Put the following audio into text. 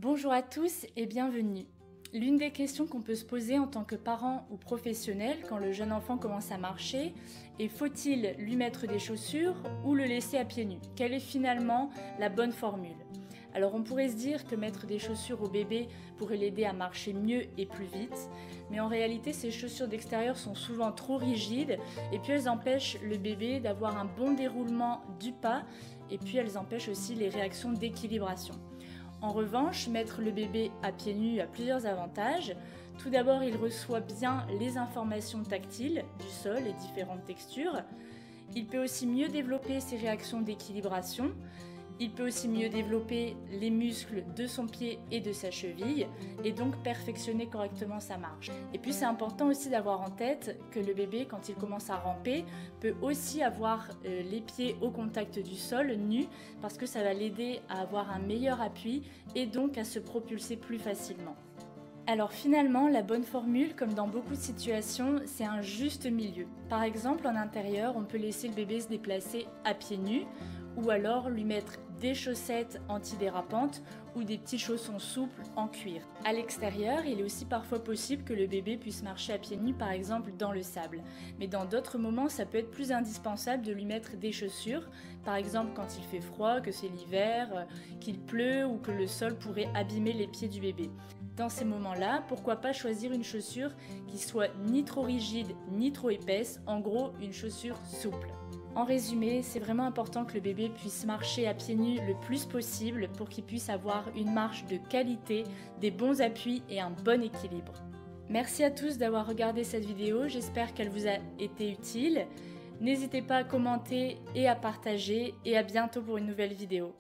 Bonjour à tous et bienvenue. L'une des questions qu'on peut se poser en tant que parent ou professionnel quand le jeune enfant commence à marcher est: faut-il lui mettre des chaussures ou le laisser à pieds nus? Quelle est finalement la bonne formule? Alors on pourrait se dire que mettre des chaussures au bébé pourrait l'aider à marcher mieux et plus vite, mais en réalité ces chaussures d'extérieur sont souvent trop rigides et puis elles empêchent le bébé d'avoir un bon déroulement du pas et puis elles empêchent aussi les réactions d'équilibration. En revanche, mettre le bébé à pieds nus a plusieurs avantages. Tout d'abord, il reçoit bien les informations tactiles du sol et différentes textures. Il peut aussi mieux développer ses réactions d'équilibration. Il peut aussi mieux développer les muscles de son pied et de sa cheville et donc perfectionner correctement sa marche. Et puis c'est important aussi d'avoir en tête que le bébé, quand il commence à ramper, peut aussi avoir les pieds au contact du sol, nus, parce que ça va l'aider à avoir un meilleur appui et donc à se propulser plus facilement. Alors finalement, la bonne formule, comme dans beaucoup de situations, c'est un juste milieu. Par exemple, en intérieur, on peut laisser le bébé se déplacer à pieds nus ou alors lui mettre des chaussettes antidérapantes ou des petits chaussons souples en cuir. À l'extérieur, il est aussi parfois possible que le bébé puisse marcher à pieds nus, par exemple dans le sable. Mais dans d'autres moments, ça peut être plus indispensable de lui mettre des chaussures, par exemple quand il fait froid, que c'est l'hiver, qu'il pleut ou que le sol pourrait abîmer les pieds du bébé. Dans ces moments-là, pourquoi pas choisir une chaussure qui soit ni trop rigide ni trop épaisse, en gros une chaussure souple. En résumé, c'est vraiment important que le bébé puisse marcher à pieds nus le plus possible pour qu'il puisse avoir une marche de qualité, des bons appuis et un bon équilibre. Merci à tous d'avoir regardé cette vidéo, j'espère qu'elle vous a été utile. N'hésitez pas à commenter et à partager et à bientôt pour une nouvelle vidéo.